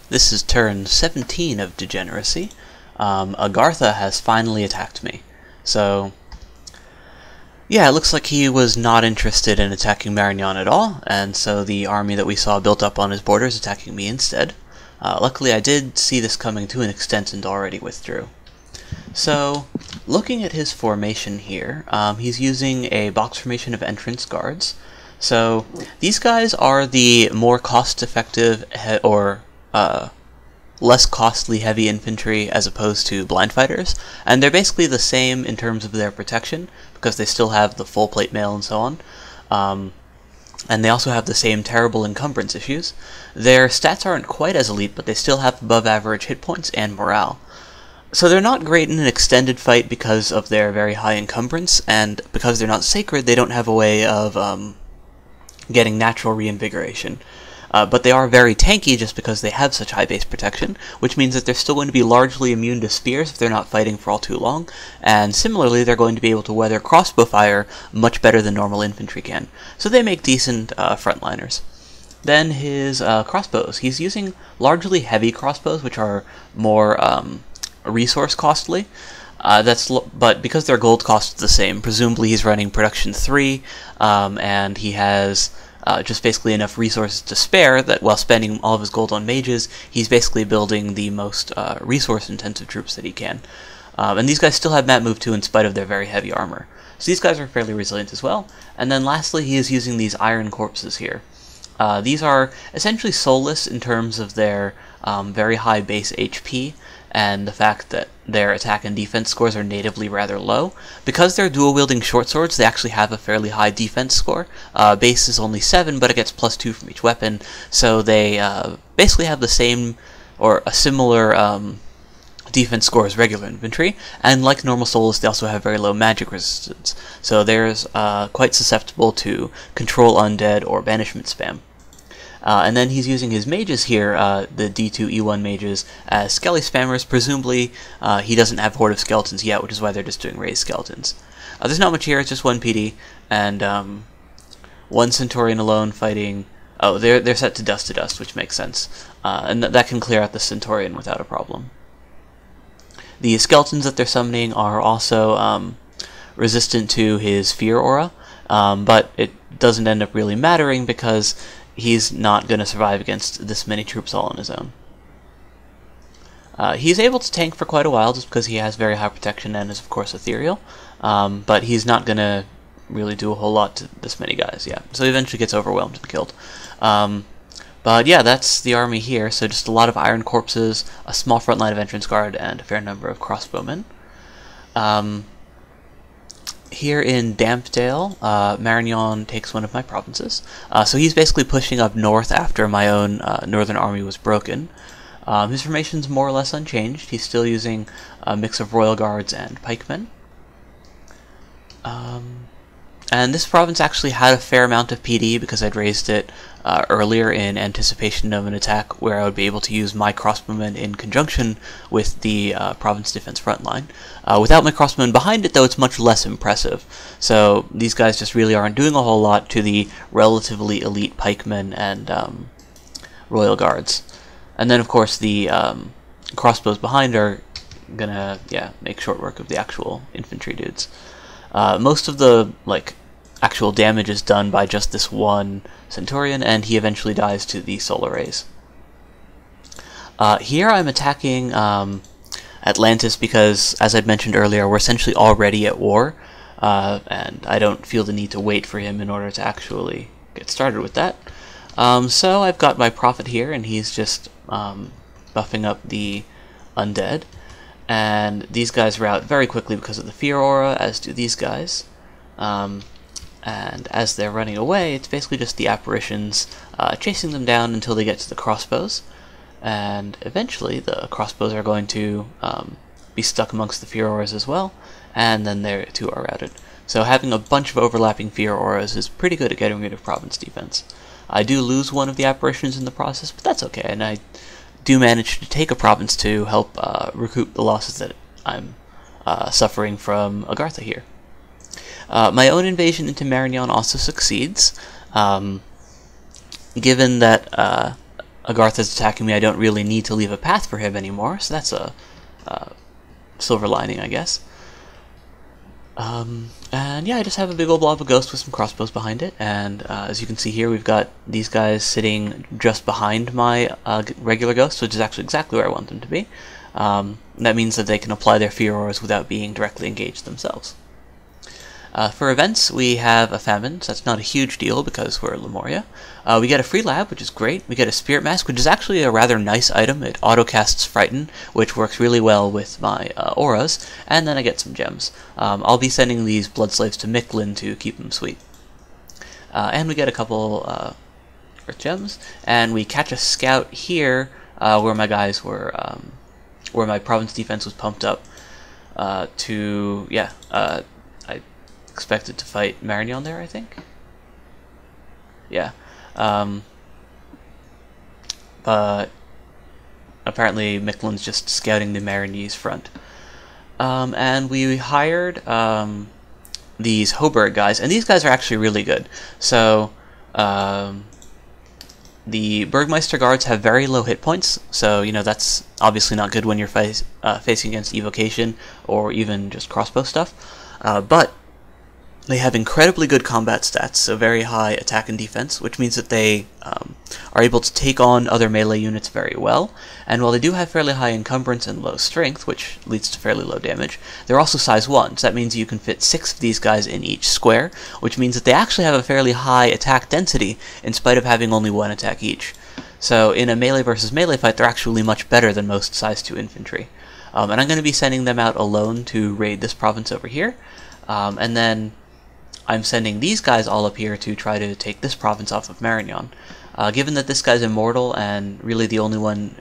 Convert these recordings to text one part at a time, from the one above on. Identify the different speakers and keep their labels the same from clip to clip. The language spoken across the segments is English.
Speaker 1: This is turn 17 of Degeneracy. Agartha has finally attacked me. So, yeah, it looks like he was not interested in attacking Marignan at all, and so the army that we saw built up on his border is attacking me instead. Luckily, I did see this coming to an extent and already withdrew. So, looking at his formation here, he's using a box formation of entrance guards. So, these guys are the more cost-effective or less costly heavy infantry as opposed to blind fighters, and they're basically the same in terms of their protection because they still have the full plate mail and so on, and they also have the same terrible encumbrance issues. Their stats aren't quite as elite, but they still have above average hit points and morale. So they're not great in an extended fight because of their very high encumbrance, and because they're not sacred, they don't have a way of getting natural reinvigoration. But they are very tanky just because they have such high base protection, which means that they're still going to be largely immune to spears if they're not fighting for all too long, and similarly they're going to be able to weather crossbow fire much better than normal infantry can. So they make decent frontliners. Then his crossbows. He's using largely heavy crossbows, which are more resource costly. But because their gold cost is the same, presumably he's running production 3, and he has just basically enough resources to spare that while spending all of his gold on mages, he's basically building the most resource-intensive troops that he can. And these guys still have Mat Move 2 in spite of their very heavy armor. So these guys are fairly resilient as well. And then lastly, he is using these iron corpses here. These are essentially soulless in terms of their very high base HP, and the fact that their attack and defense scores are natively rather low. Because they're dual-wielding short swords, they actually have a fairly high defense score. Base is only 7, but it gets +2 from each weapon, so they basically have the same, or a similar, defense score as regular infantry, and like normal souls, they also have very low magic resistance, so they're quite susceptible to control undead or banishment spam. And then he's using his mages here, the D2 E1 mages, as skelly spammers. Presumably, he doesn't have Horde of Skeletons yet, which is why they're just doing raised skeletons. There's not much here, it's just one PD, and one Centaurian alone fighting... Oh, they're set to dust, which makes sense. And that can clear out the Centaurian without a problem. The skeletons that they're summoning are also resistant to his Fear Aura, but it doesn't end up really mattering because he's not going to survive against this many troops all on his own. He's able to tank for quite a while just because he has very high protection and is of course ethereal, but he's not going to really do a whole lot to this many guys, yeah. So he eventually gets overwhelmed and killed. But yeah, that's the army here, so just a lot of iron corpses, a small front line of entrance guard, and a fair number of crossbowmen. Here in Dampdale, Marignan takes one of my provinces. So he's basically pushing up north after my own northern army was broken. His formation's more or less unchanged. He's still using a mix of royal guards and pikemen. And this province actually had a fair amount of PD because I'd raised it earlier in anticipation of an attack where I would be able to use my crossbowmen in conjunction with the province defense front line. Without my crossbowmen behind it, though, it's much less impressive. So these guys just really aren't doing a whole lot to the relatively elite pikemen and royal guards. And then, of course, the crossbows behind are gonna, make short work of the actual infantry dudes. Most of the, actual damage is done by just this one Centaurian, and he eventually dies to the solar rays. Here I'm attacking Atlantis because, as I'd mentioned earlier, we're essentially already at war, and I don't feel the need to wait for him in order to actually get started with that. So I've got my prophet here, and he's just buffing up the undead. And these guys rout very quickly because of the Fear Aura, as do these guys. And as they're running away, it's basically just the apparitions chasing them down until they get to the crossbows. And eventually the crossbows are going to be stuck amongst the Fear Auras as well, and then they too are routed. So having a bunch of overlapping Fear Auras is pretty good at getting rid of province defense. I do lose one of the apparitions in the process, but that's okay, and I do manage to take a province to help recoup the losses that I'm suffering from Agartha here. My own invasion into Marignan also succeeds, given that Agartha's attacking me, I don't really need to leave a path for him anymore, so that's a silver lining, I guess. And yeah, I just have a big old blob of ghost with some crossbows behind it, and as you can see here, we've got these guys sitting just behind my regular ghosts, which is actually exactly where I want them to be. That means that they can apply their fear auras without being directly engaged themselves. For events, we have a famine, so that's not a huge deal because we're Lemuria. We get a free lab, which is great. We get a spirit mask, which is actually a rather nice item. It auto-casts Frighten, which works really well with my auras, and then I get some gems. I'll be sending these blood slaves to Micklin to keep them sweet. And we get a couple earth gems, and we catch a scout here where my guys were, where my province defense was pumped up I expected to fight Marignon there, I think. Yeah. But apparently Micklin's just scouting the Marignese front. And we hired these Hoberg guys, and these guys are actually really good. So the Burgmeister guards have very low hit points, so you know that's obviously not good when you're facing against evocation or even just crossbow stuff. But they have incredibly good combat stats, so very high attack and defense, which means that they are able to take on other melee units very well. And while they do have fairly high encumbrance and low strength, which leads to fairly low damage, they're also size 1, so that means you can fit 6 of these guys in each square, which means that they actually have a fairly high attack density in spite of having only 1 attack each. So in a melee versus melee fight, they're actually much better than most size 2 infantry. And I'm going to be sending them out alone to raid this province over here, and then I'm sending these guys all up here to try to take this province off of Marignon. Given that this guy's immortal and really the only one,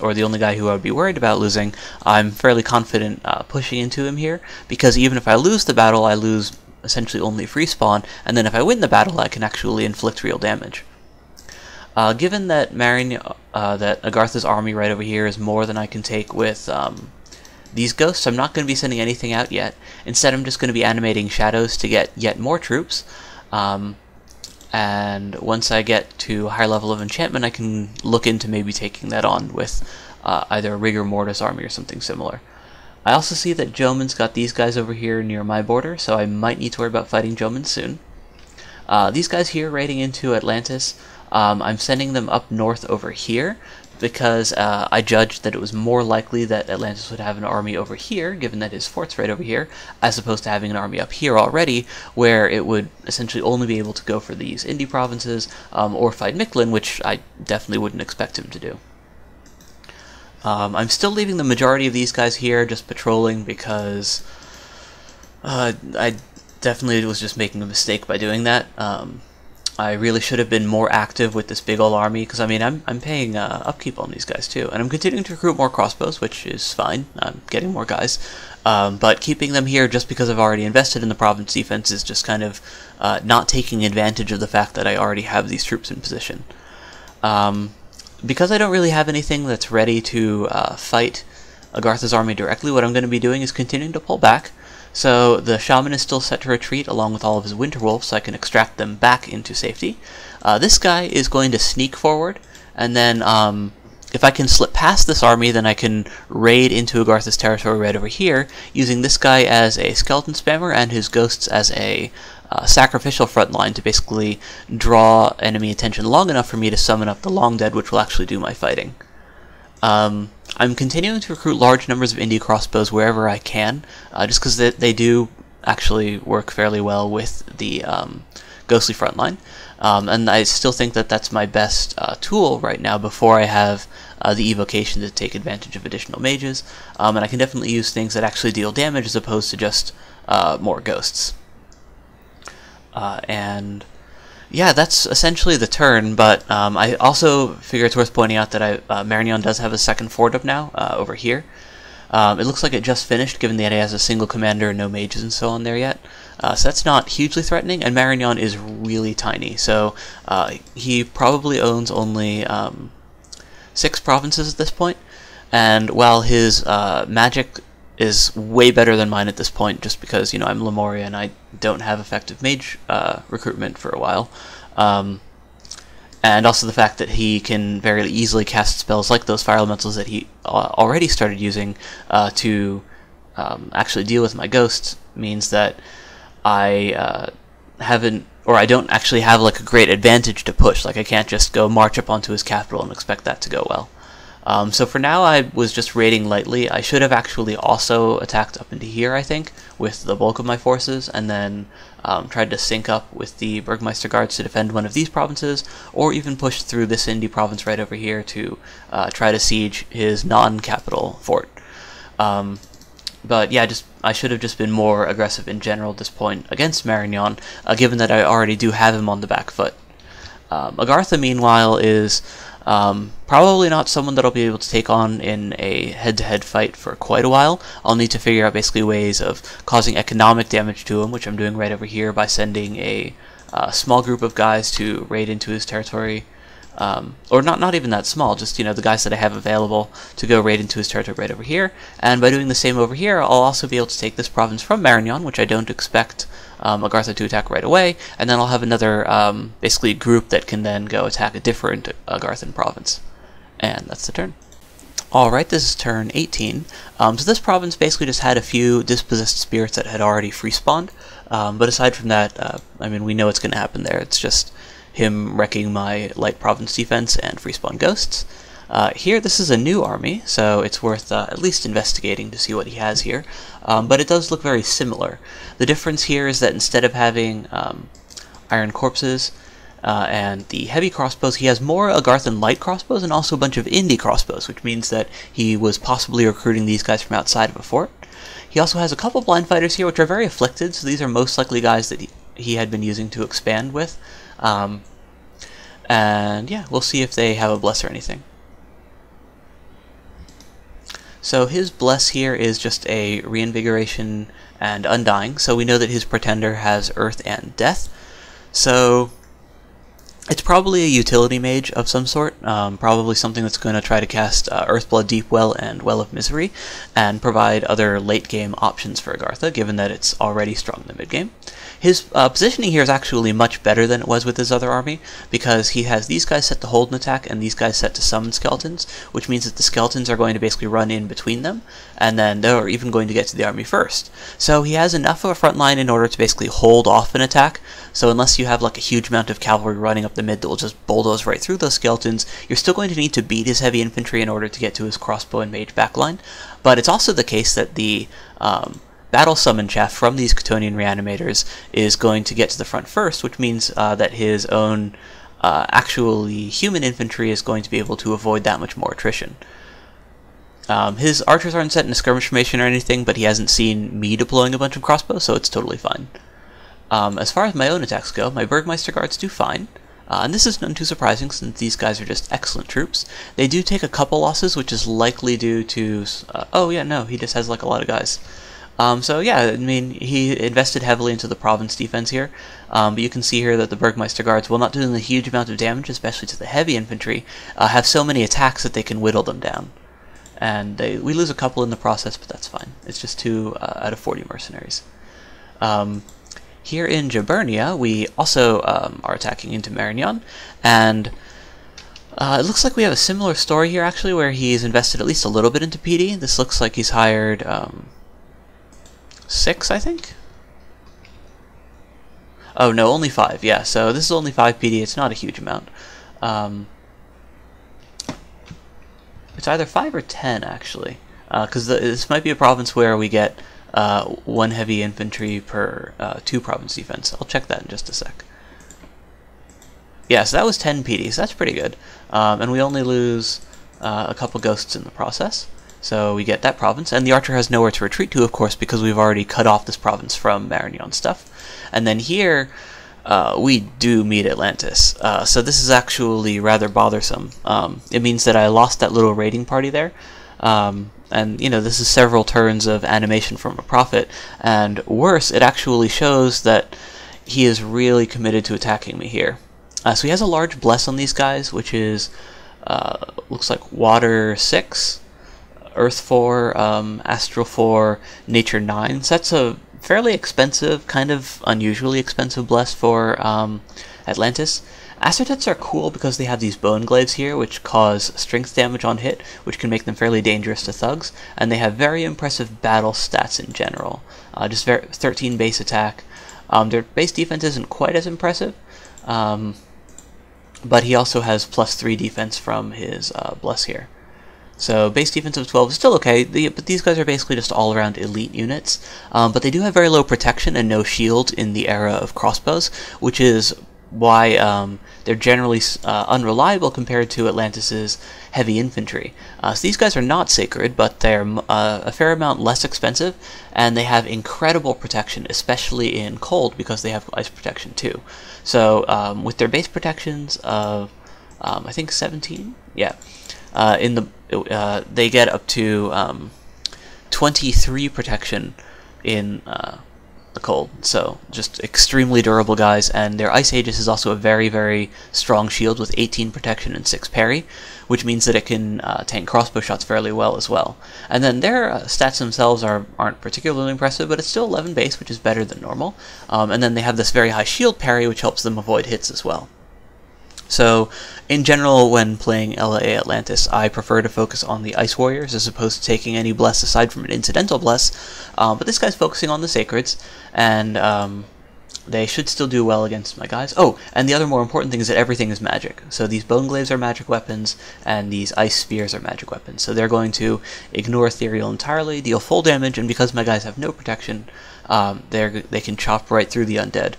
Speaker 1: or the only guy who I would be worried about losing, I'm fairly confident pushing into him here, because even if I lose the battle, I lose essentially only free spawn, and then if I win the battle, I can actually inflict real damage. Given that that Agartha's army right over here is more than I can take with these ghosts, I'm not going to be sending anything out yet. Instead, I'm just going to be animating shadows to get yet more troops. And once I get to a higher level of enchantment, I can look into maybe taking that on with either a rigor mortis army or something similar. I also see that Joman's got these guys over here near my border, so I might need to worry about fighting Joman soon. These guys here raiding into Atlantis, I'm sending them up north over here, because I judged that it was more likely that Atlantis would have an army over here, given that his fort's right over here, as opposed to having an army up here already, where it would essentially only be able to go for these indie provinces, or fight Micklin, which I definitely wouldn't expect him to do. I'm still leaving the majority of these guys here, just patrolling, because I definitely was just making a mistake by doing that. I really should have been more active with this big old army, because I mean I'm paying upkeep on these guys too, and I'm continuing to recruit more crossbows, which is fine. I'm getting more guys, but keeping them here just because I've already invested in the province defense is just kind of not taking advantage of the fact that I already have these troops in position. Because I don't really have anything that's ready to fight Agartha's army directly, what I'm going to be doing is continuing to pull back. So the shaman is still set to retreat along with all of his winter wolves, so I can extract them back into safety. This guy is going to sneak forward, and then if I can slip past this army, then I can raid into Agartha's territory right over here, using this guy as a skeleton spammer and his ghosts as a sacrificial front line to basically draw enemy attention long enough for me to summon up the long dead, which will actually do my fighting. I'm continuing to recruit large numbers of indie crossbows wherever I can, just because they do actually work fairly well with the ghostly frontline, and I still think that that's my best tool right now before I have the evocation to take advantage of additional mages, and I can definitely use things that actually deal damage as opposed to just more ghosts. And yeah, that's essentially the turn, but I also figure it's worth pointing out that Marignon does have a second fort up now, over here. It looks like it just finished, given that it has a single commander and no mages and so on there yet. So that's not hugely threatening, and Marignon is really tiny, so he probably owns only 6 provinces at this point, and while his magic is way better than mine at this point, just because, you know, I'm Lemuria and I don't have effective mage recruitment for a while. and also the fact that he can very easily cast spells like those fire elementals that he already started using to actually deal with my ghosts means that I I don't actually have like a great advantage to push. Like I can't just go march up onto his capital and expect that to go well. So for now I was just raiding lightly. I should have actually also attacked up into here, I think, with the bulk of my forces, and then tried to sync up with the Burgmeister Guards to defend one of these provinces, or even push through this Indy province right over here to try to siege his non-capital fort. But yeah, I should have just been more aggressive in general at this point against Marignan, given that I already do have him on the back foot. Agartha, meanwhile, is probably not someone that I'll be able to take on in a head-to-head fight for quite a while. I'll need to figure out basically ways of causing economic damage to him, which I'm doing right over here by sending a small group of guys to raid into his territory. Or not even that small, just, you know, the guys that I have available to go raid into his territory right over here. And by doing the same over here, I'll also be able to take this province from Marignan, which I don't expect Agartha to attack right away, and then I'll have another, basically, group that can then go attack a different Agarthan province. And that's the turn. Alright, this is turn 18. So this province basically just had a few dispossessed spirits that had already free-spawned, but aside from that, I mean, we know what's going to happen there. It's just him wrecking my light province defense and free spawn ghosts. Here, this is a new army, so it's worth at least investigating to see what he has here, but it does look very similar. The difference here is that instead of having iron corpses and the heavy crossbows, he has more Agarthan light crossbows and also a bunch of Indy crossbows, which means that he was possibly recruiting these guys from outside of a fort. He also has a couple blind fighters here, which are very afflicted, so these are most likely guys that he had been using to expand with. And yeah, we'll see if they have a bless or anything. So his bless here is just a reinvigoration and undying, so we know that his pretender has earth and death. So it's probably a utility mage of some sort, probably something that's going to try to cast Earthblood Deepwell and Well of Misery, and provide other late-game options for Agartha, given that it's already strong in the mid-game. His positioning here is actually much better than it was with his other army, because he has these guys set to hold an attack and these guys set to summon skeletons, which means that the skeletons are going to basically run in between them, and then they're even going to get to the army first. So he has enough of a front line in order to basically hold off an attack, so unless you have like a huge amount of cavalry running up the mid that will just bulldoze right through those skeletons, you're still going to need to beat his heavy infantry in order to get to his crossbow and mage backline. But it's also the case that the battle summon chaff from these Chthonian reanimators is going to get to the front first, which means that his own actually human infantry is going to be able to avoid that much more attrition. His archers aren't set in a skirmish formation or anything, but he hasn't seen me deploying a bunch of crossbows, so it's totally fine. As far as my own attacks go, my Burgmeister Guards do fine. And this is none too surprising, since these guys are just excellent troops. They do take a couple losses, which is likely due to... oh yeah, no, he just has like a lot of guys. So yeah, I mean, he invested heavily into the province defense here, but you can see here that the Burgmeister Guards, while not doing a huge amount of damage, especially to the heavy infantry, have so many attacks that they can whittle them down. And we lose a couple in the process, but that's fine. It's just 2 out of 40 mercenaries. Here in Jaburnia, we also are attacking into Marignan, and it looks like we have a similar story here, actually, where he's invested at least a little bit into PD. This looks like he's hired 6, I think? Oh, no, only 5, yeah, so this is only 5 PD, it's not a huge amount. It's either 5 or 10, actually, because this might be a province where we get 1 heavy infantry per 2 province defense. I'll check that in just a sec. Yeah, so that was 10 PD, so that's pretty good. And we only lose a couple ghosts in the process. So we get that province, and the archer has nowhere to retreat to, of course, because we've already cut off this province from Marignan stuff. And then here, we do meet Atlantis. So this is actually rather bothersome. It means that I lost that little raiding party there. And, you know, this is several turns of animation from a prophet, and worse, it actually shows that he is really committed to attacking me here. So he has a large bless on these guys, which is, looks like Water 6, Earth 4, Astral 4, Nature 9. So that's a fairly expensive, kind of unusually expensive bless for Atlantis. Acertets are cool because they have these bone glaives here, which cause strength damage on hit, which can make them fairly dangerous to thugs, and they have very impressive battle stats in general. Just 13 base attack. Their base defense isn't quite as impressive, but he also has +3 defense from his Bless here. So base defense of 12 is still okay, but these guys are basically just all-around elite units. But they do have very low protection and no shield in the era of crossbows, which is why they're generally unreliable compared to Atlantis's heavy infantry. So these guys are not sacred, but they're a fair amount less expensive, and they have incredible protection, especially in cold, because they have ice protection too. So with their base protections of, I think 17? Yeah. They get up to 23 protection in the cold, so just extremely durable guys, and their Ice Aegis is also a very, very strong shield with 18 protection and 6 parry, which means that it can tank crossbow shots fairly well as well. And then their stats themselves aren't particularly impressive, but it's still 11 base, which is better than normal. And then they have this very high shield parry, which helps them avoid hits as well. So, in general, when playing LA Atlantis, I prefer to focus on the Ice Warriors as opposed to taking any Bless aside from an incidental Bless, but this guy's focusing on the Sacreds, and they should still do well against my guys. Oh, and the other more important thing is that everything is magic. So these Bone Glaives are magic weapons, and these Ice Spears are magic weapons. So they're going to ignore Ethereal entirely, deal full damage, and because my guys have no protection, they can chop right through the undead.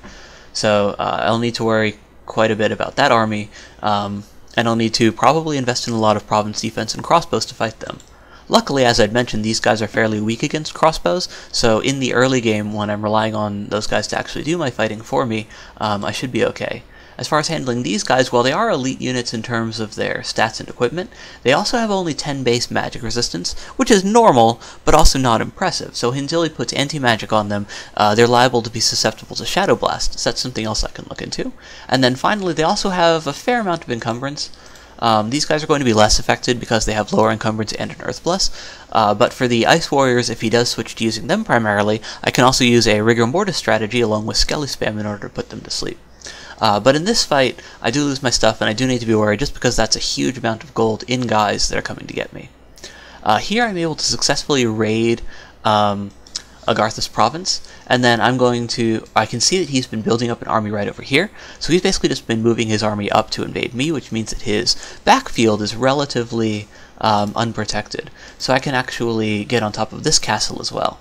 Speaker 1: So I'll need to worry quite a bit about that army, and I'll need to probably invest in a lot of province defense and crossbows to fight them. Luckily, as I'd mentioned, these guys are fairly weak against crossbows, so in the early game, when I'm relying on those guys to actually do my fighting for me, I should be okay. As far as handling these guys, while they are elite units in terms of their stats and equipment, they also have only 10 base magic resistance, which is normal, but also not impressive. So until he puts anti-magic on them, they're liable to be susceptible to Shadow Blast, so that's something else I can look into. And then finally, they also have a fair amount of encumbrance. These guys are going to be less affected because they have lower encumbrance and an Earth Bless, but for the Ice Warriors, if he does switch to using them primarily, I can also use a Rigor Mortis strategy along with Skelly Spam in order to put them to sleep. But in this fight, I do lose my stuff, and I do need to be worried just because that's a huge amount of gold in guys that are coming to get me. Here I'm able to successfully raid Agartha's province, and then I can see that he's been building up an army right over here, so he's basically just been moving his army up to invade me, which means that his backfield is relatively unprotected, so I can actually get on top of this castle as well.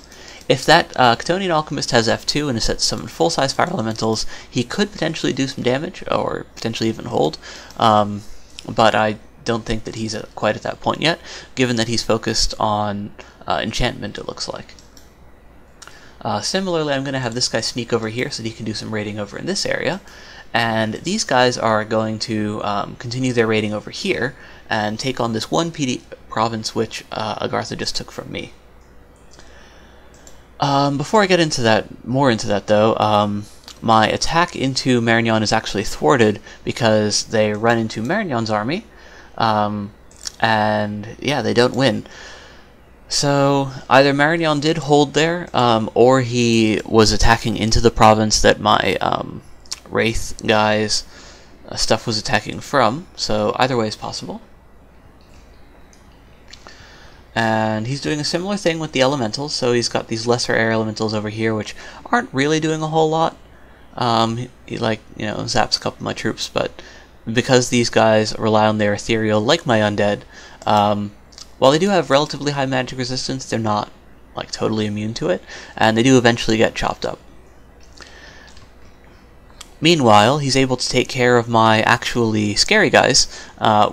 Speaker 1: If that Chthonian Alchemist has F2 and is set to summon full-size fire elementals, he could potentially do some damage, or potentially even hold, but I don't think that he's quite at that point yet, given that he's focused on enchantment, it looks like. Similarly, I'm going to have this guy sneak over here so that he can do some raiding over in this area, and these guys are going to continue their raiding over here and take on this one PD province which Agartha just took from me. Before I get into that, more into that though, my attack into Marignan is actually thwarted because they run into Marignan's army, and yeah, they don't win. So either Marignan did hold there, or he was attacking into the province that my Wraith guys' stuff was attacking from, so either way is possible. And he's doing a similar thing with the elementals, so he's got these lesser air elementals over here which aren't really doing a whole lot. He zaps a couple of my troops, but because these guys rely on their ethereal like my undead, while they do have relatively high magic resistance, they're not like totally immune to it, and they do eventually get chopped up. Meanwhile, he's able to take care of my actually scary guys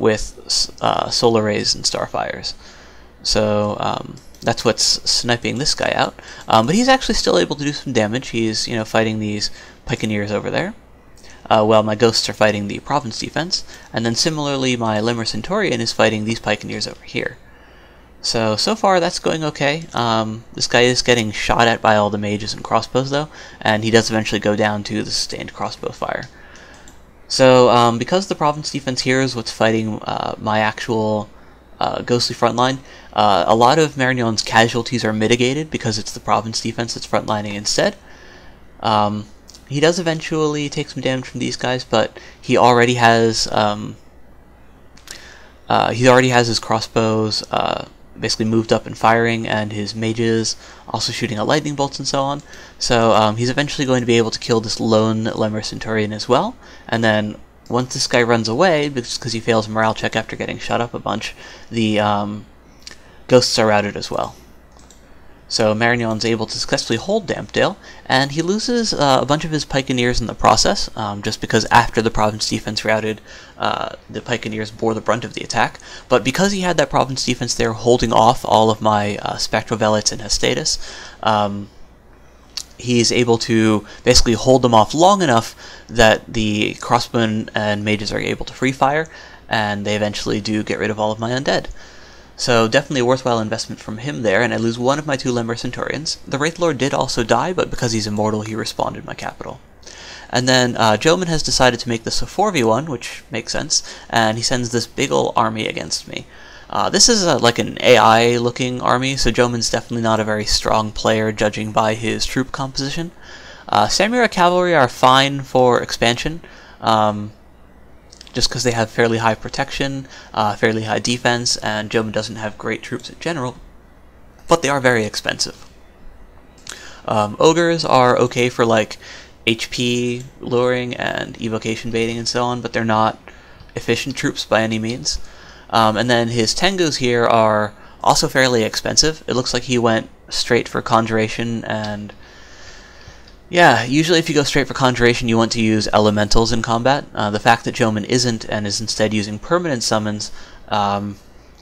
Speaker 1: with solar rays and starfires. So that's what's sniping this guy out. But he's actually still able to do some damage. He's fighting these Pikeneers over there, while my ghosts are fighting the province defense. And then similarly, my Lemur Centurion is fighting these Pikeneers over here. So far that's going okay. This guy is getting shot at by all the mages and crossbows though, and he does eventually go down to the sustained crossbow fire. So because the province defense here is what's fighting my actual ghostly frontline, a lot of Marignan's casualties are mitigated because it's the province defense that's frontlining instead. he does eventually take some damage from these guys, but he already has his crossbows basically moved up and firing, and his mages also shooting out lightning bolts and so on. So he's eventually going to be able to kill this lone Lemur Centurion as well, and then once this guy runs away, because he fails a morale check after getting shot up a bunch, the ghosts are routed as well. So Marignon's able to successfully hold Dampdale, and he loses a bunch of his Pikeneers in the process, just because after the province defense routed, the Pikeneers bore the brunt of the attack. But because he had that province defense there holding off all of my Spectral Velites and Hestatus, he's able to basically hold them off long enough that the crossbowmen and mages are able to free fire, and they eventually do get rid of all of my undead. So definitely a worthwhile investment from him there, and I lose one of my 2 Lemur Centurions. The Wraith Lord did also die, but because he's immortal, he respawned in my capital. And then Joman has decided to make this a 4v1, which makes sense, and he sends this big ol' army against me. This is like an AI-looking army, so Joman's definitely not a very strong player, judging by his troop composition. Samurai Cavalry are fine for expansion, just because they have fairly high protection, fairly high defense, and Joman doesn't have great troops in general, but they are very expensive. Ogres are okay for like HP luring and evocation baiting and so on, but they're not efficient troops by any means. And then his Tengus here are also fairly expensive. It looks like he went straight for Conjuration, and yeah, usually if you go straight for Conjuration, you want to use Elementals in combat. The fact that Joman isn't, and is instead using permanent summons,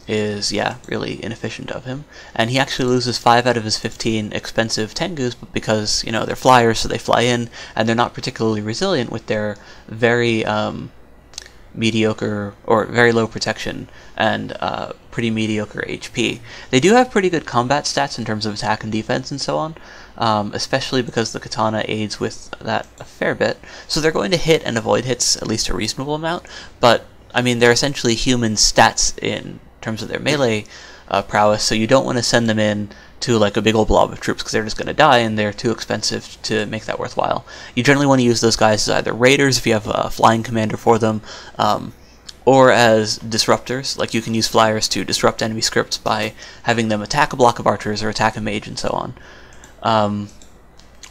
Speaker 1: is, yeah, really inefficient of him. And he actually loses 5 out of his 15 expensive Tengus, but because, you know, they're flyers, so they fly in, and they're not particularly resilient with their very mediocre, or very low protection, and pretty mediocre HP. They do have pretty good combat stats in terms of attack and defense and so on, especially because the katana aids with that a fair bit. So they're going to hit and avoid hits at least a reasonable amount, but I mean, they're essentially human stats in terms of their melee prowess, so you don't want to send them in to like a big old blob of troops because they're just going to die, and they're too expensive to make that worthwhile. You generally want to use those guys as either raiders if you have a flying commander for them, or as disruptors. Like you can use flyers to disrupt enemy scripts by having them attack a block of archers or attack a mage and so on.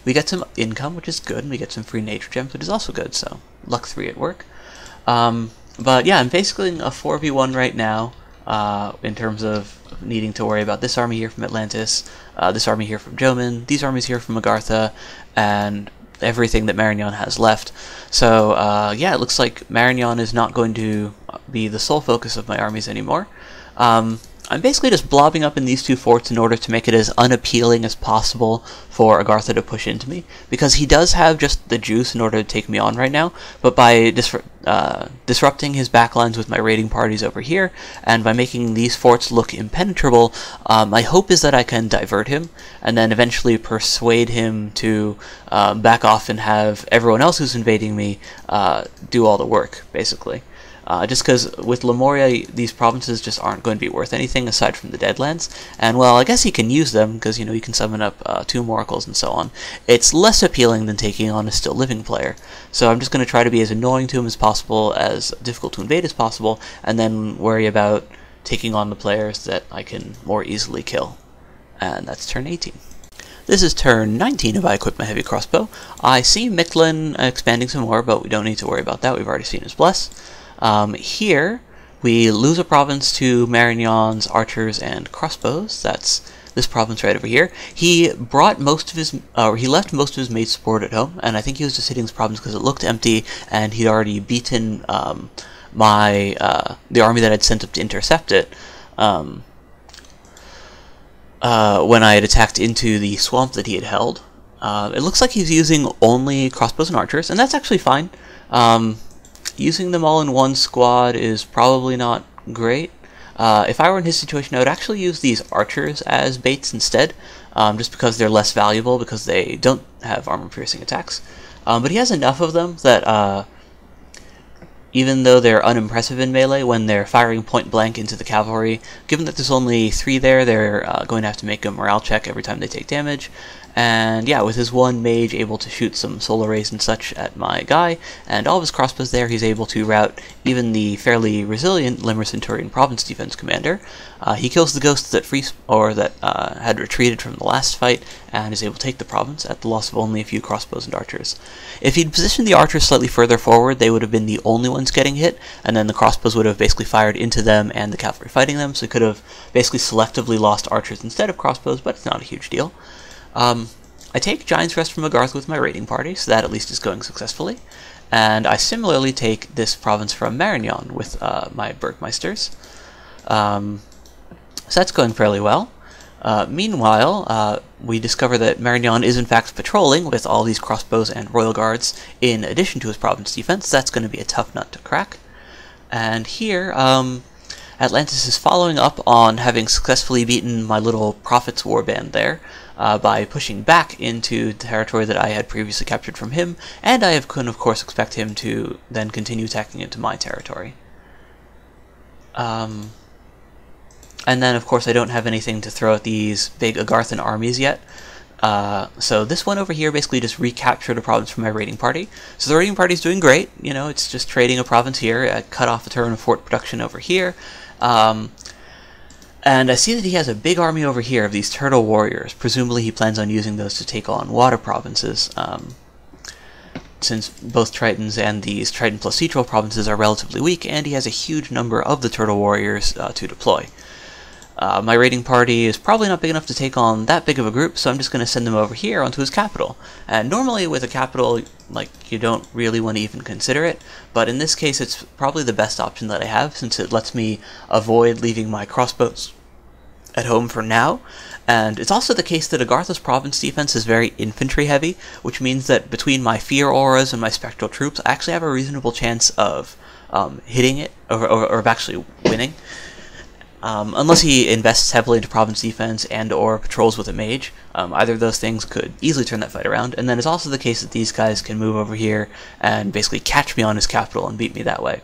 Speaker 1: We get some income, which is good, and we get some free nature gems, which is also good, so luck 3 at work. But yeah, I'm basically a 4v1 right now, in terms of needing to worry about this army here from Atlantis, this army here from Joman, these armies here from Agartha, and everything that Marignon has left. So yeah, it looks like Marignon is not going to be the sole focus of my armies anymore. I'm basically just blobbing up in these 2 forts in order to make it as unappealing as possible for Agartha to push into me, because he does have just the juice in order to take me on right now, but by disrupting his backlines with my raiding parties over here, and by making these forts look impenetrable, my hope is that I can divert him, and then eventually persuade him to back off and have everyone else who's invading me do all the work, basically. Just because with Lemuria, these provinces just aren't going to be worth anything aside from the Deadlands, and well, I guess he can use them, because, you know, you can summon up 2 oracles and so on. It's less appealing than taking on a still living player, so I'm just going to try to be as annoying to him as possible, as difficult to invade as possible, and then worry about taking on the players that I can more easily kill. And that's turn 18. This is turn 19 if I equip my heavy crossbow. I see Mictlan expanding some more, but we don't need to worry about that. We've already seen his bless. Here, we lose a province to Marignon's archers and crossbows. That's this province right over here. He brought most of his, he left most of his mage support at home, and I think he was just hitting this province because it looked empty, and he'd already beaten the army that I'd sent up to intercept it when I had attacked into the swamp that he had held. It looks like he's using only crossbows and archers, and that's actually fine. Using them all in one squad is probably not great. If I were in his situation, I would actually use these archers as baits instead, just because they're less valuable because they don't have armor-piercing attacks. But he has enough of them that even though they're unimpressive in melee, when they're firing point-blank into the cavalry, given that there's only 3 there, they're going to have to make a morale check every time they take damage, And yeah, with his one mage able to shoot some solar rays and such at my guy, and all of his crossbows there, he's able to rout even the fairly resilient Limmer Centurion Province Defense Commander. He kills the ghosts that had retreated from the last fight, and is able to take the province at the loss of only a few crossbows and archers. If he'd positioned the archers slightly further forward, they would have been the only ones getting hit, and then the crossbows would have basically fired into them and the cavalry fighting them, so he could have basically selectively lost archers instead of crossbows, but it's not a huge deal. I take Giant's Rest from Agartha with my raiding party, so that at least is going successfully. And I similarly take this province from Marignon with my Burgmeisters. So that's going fairly well. Meanwhile, we discover that Marignon is in fact patrolling with all these crossbows and royal guards in addition to his province defense. That's going to be a tough nut to crack. And here, Atlantis is following up on having successfully beaten my little Prophets warband there by pushing back into territory that I had previously captured from him, and I can of course expect him to then continue attacking into my territory. And then of course I don't have anything to throw at these big Agarthan armies yet. So this one over here basically just recaptured a province from my raiding party. So the raiding party's doing great, you know, it's just trading a province here. I cut off a turn of fort production over here. And I see that he has a big army over here of these turtle warriors. Presumably he plans on using those to take on water provinces, since both Tritons and these Triton plus Sea Troll provinces are relatively weak, and he has a huge number of the turtle warriors to deploy. My raiding party is probably not big enough to take on that big of a group, so I'm just going to send them over here onto his capital. And normally with a capital, like, you don't really want to even consider it, but in this case it's probably the best option that I have, since it lets me avoid leaving my crossbows at home for now. And it's also the case that Agartha's province defense is very infantry heavy, which means that between my fear auras and my spectral troops, I actually have a reasonable chance of hitting it, or of actually winning. Unless he invests heavily into province defense and or patrols with a mage. Either of those things could easily turn that fight around. And then it's also the case that these guys can move over here and basically catch me on his capital and beat me that way.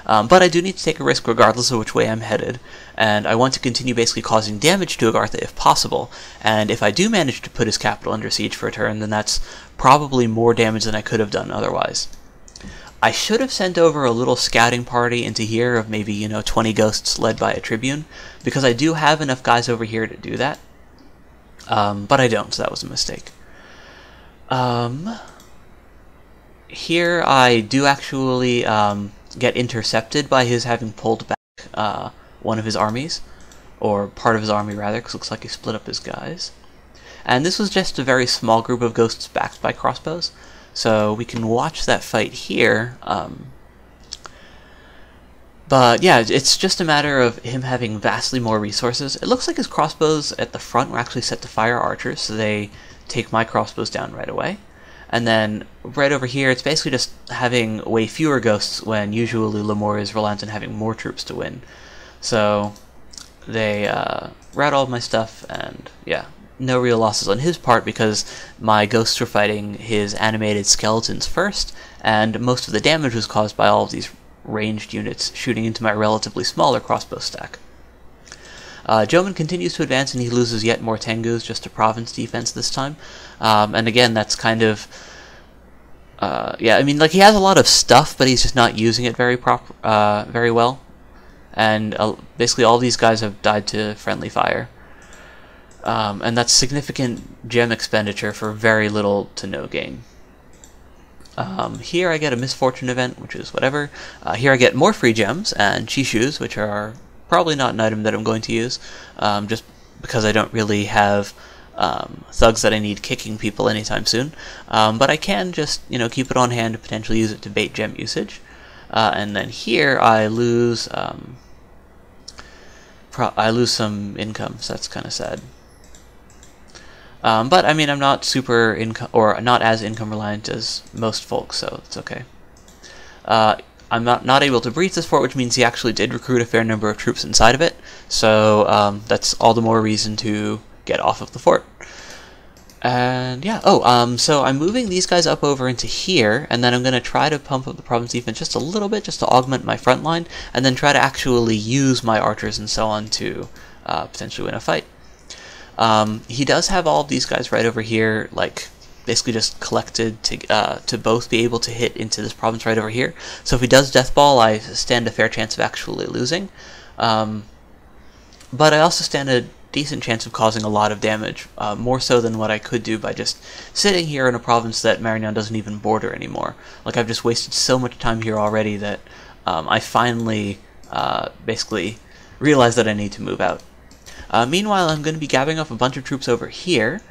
Speaker 1: But I do need to take a risk regardless of which way I'm headed, and I want to continue basically causing damage to Agartha if possible. And if I do manage to put his capital under siege for a turn, then that's probably more damage than I could have done otherwise. I should have sent over a little scouting party into here of maybe, you know, 20 ghosts led by a tribune, because I do have enough guys over here to do that. But I don't, so that was a mistake. Here I do actually get intercepted by his having pulled back one of his armies, or part of his army rather, because it looks like he split up his guys. And this was just a very small group of ghosts backed by crossbows. So we can watch that fight here, but yeah, it's just a matter of him having vastly more resources. It looks like his crossbows at the front were actually set to fire archers, so they take my crossbows down right away. And then right over here, it's basically just having way fewer ghosts when usually Lemore is reliant on having more troops to win. So they rout all of my stuff, and yeah. No real losses on his part because my ghosts were fighting his animated skeletons first, and most of the damage was caused by all of these ranged units shooting into my relatively smaller crossbow stack. Joman continues to advance, and he loses yet more Tengus, just to province defense this time. And again, that's kind of... yeah, I mean, like, he has a lot of stuff, but he's just not using it very well. And basically all these guys have died to friendly fire. And that's significant gem expenditure for very little to no gain. Here I get a misfortune event, which is whatever. Here I get more free gems and Chishus, which are probably not an item that I'm going to use, just because I don't really have thugs that I need kicking people anytime soon. But I can just, you know, keep it on hand to potentially use it to bait gem usage. And then here I lose some income, so that's kind of sad. But I mean, I'm not super not as income reliant as most folks, so it's okay. I'm not able to breach this fort, which means he actually did recruit a fair number of troops inside of it, so that's all the more reason to get off of the fort. And yeah, so I'm moving these guys up over into here, and then I'm going to try to pump up the province defense just a little bit, just to augment my front line, and then try to actually use my archers and so on to potentially win a fight. He does have all of these guys right over here, like basically just collected to both be able to hit into this province right over here. So if he does Death Ball, I stand a fair chance of actually losing. But I also stand a decent chance of causing a lot of damage, more so than what I could do by just sitting here in a province that Marignon doesn't even border anymore. Like, I've just wasted so much time here already that I finally basically realized that I need to move out. Meanwhile, I'm going to be gathering up a bunch of troops over here.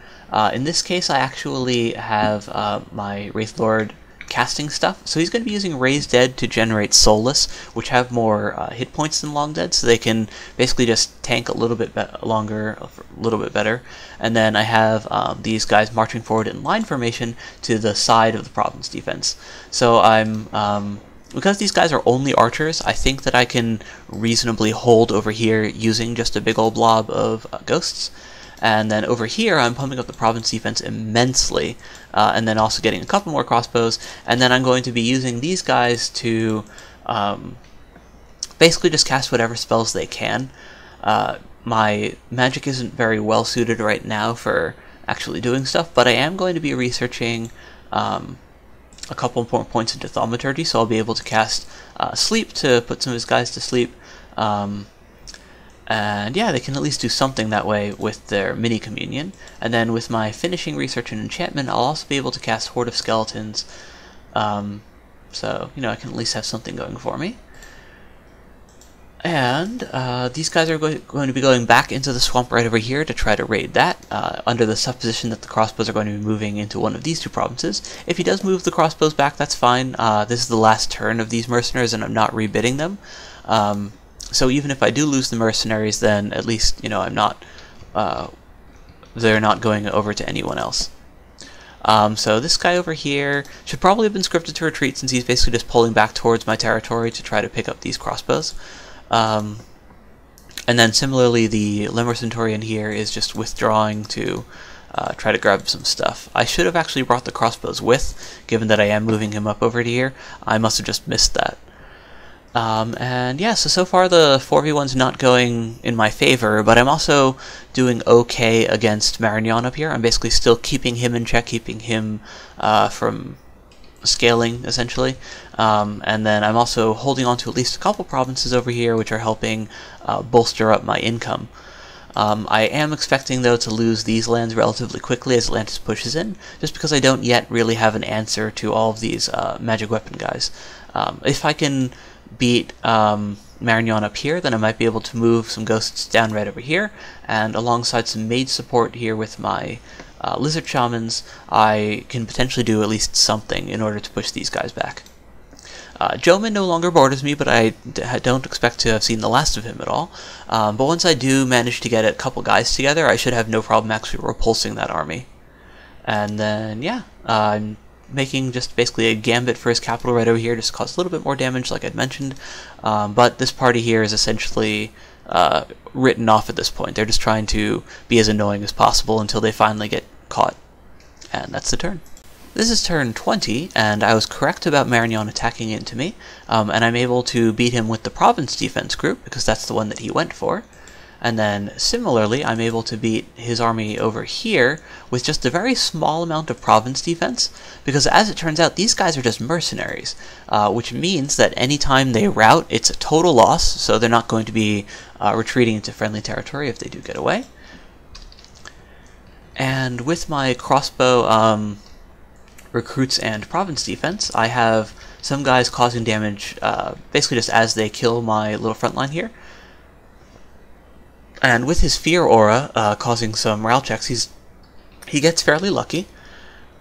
Speaker 1: In this case, I actually have my Wraith Lord casting stuff, so he's going to be using Raise Dead to generate Soulless, which have more hit points than Long Dead, so they can basically just tank a little bit longer, a little bit better. And then I have these guys marching forward in line formation to the side of the province defense. So I'm because these guys are only archers, I think that I can reasonably hold over here using just a big old blob of ghosts. And then over here, I'm pumping up the province defense immensely, and then also getting a couple more crossbows. And then I'm going to be using these guys to basically just cast whatever spells they can. My magic isn't very well suited right now for actually doing stuff, but I am going to be researching a couple more points into thaumaturgy, so I'll be able to cast Sleep to put some of his guys to sleep. And yeah, they can at least do something that way with their mini-communion. And then with my finishing research and enchantment, I'll also be able to cast Horde of Skeletons. So, you know, I can at least have something going for me. And these guys are going to be going back into the swamp right over here to try to raid that, under the supposition that the crossbows are going to be moving into one of these two provinces. If he does move the crossbows back, that's fine. This is the last turn of these mercenaries, and I'm not rebidding them. So even if I do lose the mercenaries, then at least, you know, I'm not, they're not going over to anyone else. So this guy over here should probably have been scripted to retreat, since he's basically just pulling back towards my territory to try to pick up these crossbows. And then similarly, the Lemur Centurion here is just withdrawing to try to grab some stuff. I should have actually brought the crossbows with, given that I am moving him up over to here. I must have just missed that. And yeah, so far the 4v1's not going in my favor, but I'm also doing okay against Marignon up here. I'm basically still keeping him in check, keeping him from scaling, essentially. And then I'm also holding on to at least a couple provinces over here, which are helping bolster up my income. I am expecting, though, to lose these lands relatively quickly as Atlantis pushes in, just because I don't yet really have an answer to all of these magic weapon guys. If I can beat Marignon up here, then I might be able to move some ghosts down right over here, and alongside some mage support here with my lizard shamans, I can potentially do at least something in order to push these guys back. Joman no longer borders me, but I don't expect to have seen the last of him at all. But once I do manage to get a couple guys together, I should have no problem actually repulsing that army. And then, yeah, I'm making just basically a gambit for his capital right over here, just to cause a little bit more damage, like I'd mentioned. But this party here is essentially written off at this point. They're just trying to be as annoying as possible until they finally get caught. And that's the turn. This is turn 20, and I was correct about Marignon attacking into me, and I'm able to beat him with the province defense group, because that's the one that he went for. And then, similarly, I'm able to beat his army over here with just a very small amount of province defense, because as it turns out, these guys are just mercenaries, which means that anytime they rout, it's a total loss, so they're not going to be retreating into friendly territory if they do get away. And with my crossbow recruits and province defense, I have some guys causing damage basically just as they kill my little front line here. And with his fear aura causing some morale checks, he gets fairly lucky.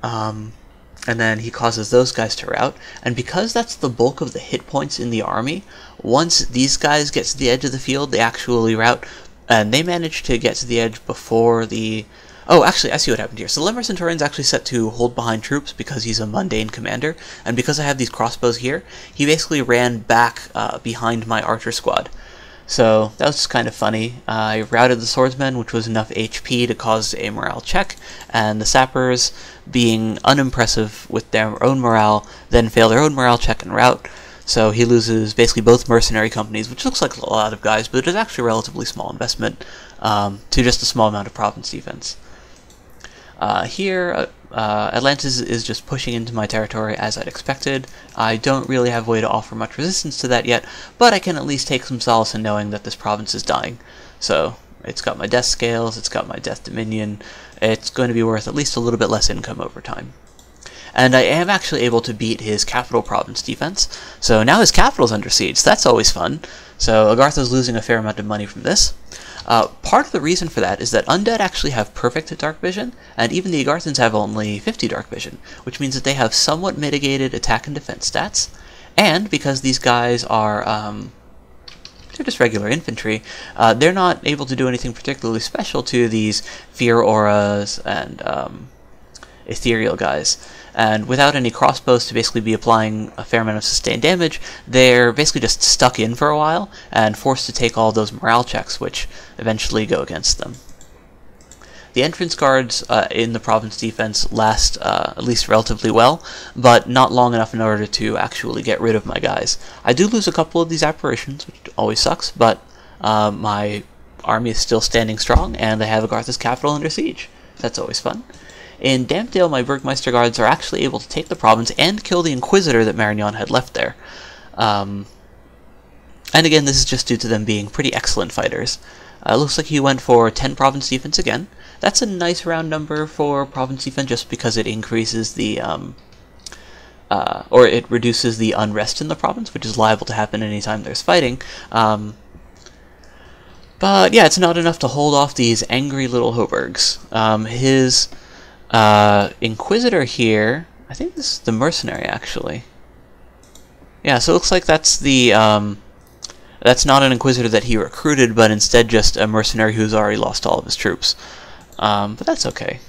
Speaker 1: And then he causes those guys to rout. And because that's the bulk of the hit points in the army, once these guys get to the edge of the field, they actually rout. And they manage to get to the edge before the... Oh, actually, I see what happened here. So Lemur Centurion's actually set to hold behind troops because he's a mundane commander. And because I have these crossbows here, he basically ran back behind my archer squad. So that was just kind of funny. I routed the swordsmen, which was enough HP to cause a morale check, and the sappers, being unimpressive with their own morale, then fail their own morale check and rout. So he loses basically both mercenary companies, which looks like a lot of guys, but it is actually a relatively small investment to just a small amount of province defense. Here, Atlantis is just pushing into my territory as I'd expected. I don't really have a way to offer much resistance to that yet, but I can at least take some solace in knowing that this province is dying. So it's got my death scales, it's got my death dominion, it's going to be worth at least a little bit less income over time. And I am actually able to beat his capital province defense, so now his capital's under siege, so that's always fun. So Agartha's losing a fair amount of money from this. Part of the reason for that is that undead actually have perfect dark vision, and even the Agarthans have only 50 dark vision, which means that they have somewhat mitigated attack and defense stats, and because these guys are, they're just regular infantry, they're not able to do anything particularly special to these fear auras and ethereal guys. And without any crossbows to basically be applying a fair amount of sustained damage, they're basically just stuck in for a while and forced to take all those morale checks, which eventually go against them. The entrance guards in the province defense last at least relatively well, but not long enough in order to actually get rid of my guys. I do lose a couple of these apparitions, which always sucks, but my army is still standing strong, and I have Agartha's capital under siege. That's always fun. In Dampdale, my Burgmeister guards are actually able to take the province and kill the Inquisitor that Marignon had left there. And again, this is just due to them being pretty excellent fighters. Looks like he went for 10 province defense again. That's a nice round number for province defense just because it increases the, or it reduces the unrest in the province, which is liable to happen anytime there's fighting. But yeah, it's not enough to hold off these angry little Hoburgs. His Inquisitor here, I think this is the mercenary actually. Yeah, so it looks like that's the, that's not an Inquisitor that he recruited, but instead just a mercenary who's already lost all of his troops. But that's okay.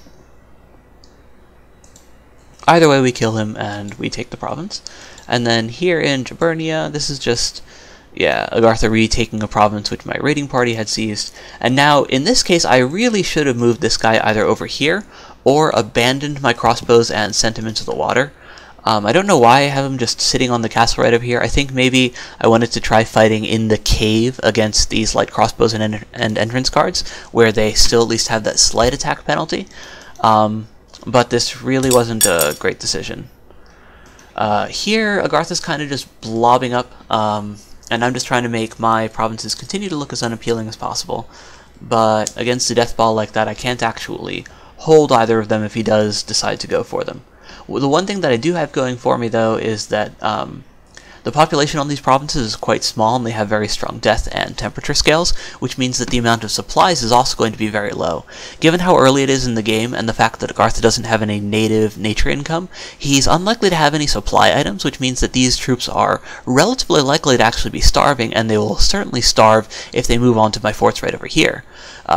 Speaker 1: Either way, we kill him and we take the province. And then here in Jaburnia, this is just, yeah, Agartha retaking a province which my raiding party had seized. And now, in this case, I really should have moved this guy either over here or abandoned my crossbows and sent him into the water. I don't know why I have him just sitting on the castle right over here. I think maybe I wanted to try fighting in the cave against these light crossbows and entrance guards, where they still at least have that slight attack penalty. But this really wasn't a great decision. Here, Agartha's kind of just blobbing up, and I'm just trying to make my provinces continue to look as unappealing as possible. But against a death ball like that, I can't actually hold either of them if he does decide to go for them. The one thing that I do have going for me, though, is that the population on these provinces is quite small, and they have very strong death and temperature scales, which means that the amount of supplies is also going to be very low. Given how early it is in the game, and the fact that Agartha doesn't have any native nature income, he's unlikely to have any supply items, which means that these troops are relatively likely to actually be starving, and they will certainly starve if they move on to my forts right over here.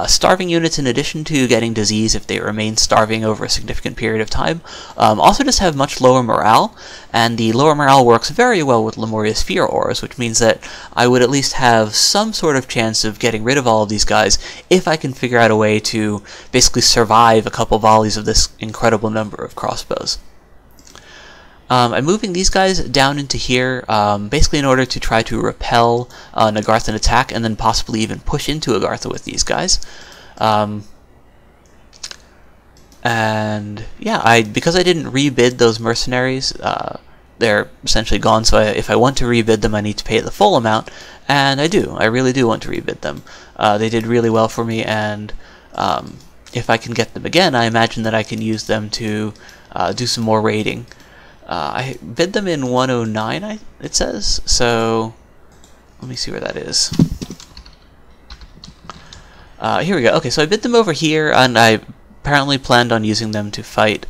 Speaker 1: Starving units, in addition to getting disease if they remain starving over a significant period of time, also just have much lower morale, and the lower morale works very well with Lemuria's fear auras, which means that I would at least have some sort of chance of getting rid of all of these guys if I can figure out a way to basically survive a couple volleys of this incredible number of crossbows. I'm moving these guys down into here, basically in order to try to repel an Agarthan attack, and then possibly even push into Agartha with these guys. And yeah, because I didn't rebid those mercenaries, they're essentially gone, so if I want to rebid them, I need to pay the full amount, and I do. I really do want to rebid them. They did really well for me, and if I can get them again, I imagine that I can use them to do some more raiding. I bid them in 109, it says, so let me see where that is. Here we go. Okay, so I bid them over here, and I apparently planned on using them to fight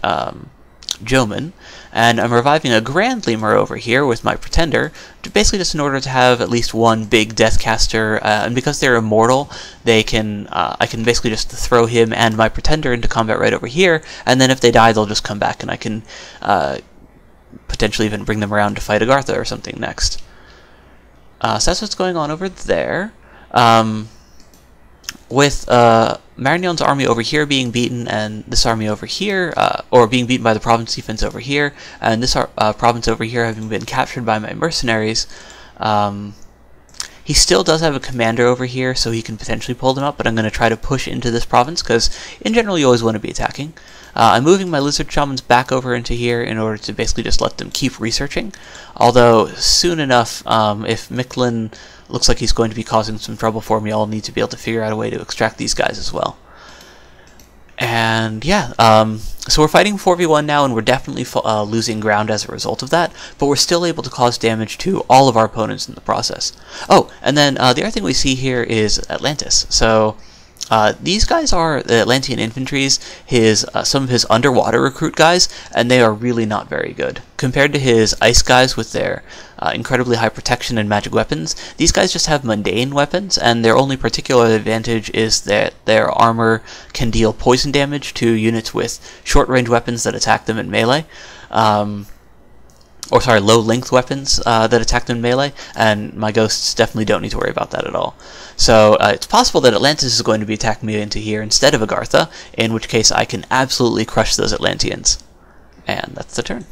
Speaker 1: Joman, and I'm reviving a Grand Lemur over here with my Pretender, basically just in order to have at least one big Deathcaster, and because they're immortal, they can I can basically just throw him and my Pretender into combat right over here, and then if they die, they'll just come back, and I can potentially even bring them around to fight Agartha or something next. So that's what's going on over there. With Marignon's army over here being beaten, and this army over here, or being beaten by the province defense over here, and this province over here having been captured by my mercenaries. He still does have a commander over here, so he can potentially pull them up, but I'm going to try to push into this province, because in general you always want to be attacking. I'm moving my lizard shamans back over into here in order to basically just let them keep researching, although soon enough, if Micklin looks like he's going to be causing some trouble for me, I'll need to be able to figure out a way to extract these guys as well. And yeah, so we're fighting 4v1 now, and we're definitely losing ground as a result of that, but we're still able to cause damage to all of our opponents in the process. Oh, and then the other thing we see here is Atlantis. So these guys are the Atlantean infantries, some of his underwater recruit guys, and they are really not very good. Compared to his ice guys with their incredibly high protection and magic weapons, these guys just have mundane weapons, and their only particular advantage is that their armor can deal poison damage to units with short-range weapons that attack them in melee. Or sorry, low-length weapons that attack them in melee, and my ghosts definitely don't need to worry about that at all. So it's possible that Atlantis is going to be attacking me into here instead of Agartha, in which case I can absolutely crush those Atlanteans. And that's the turn.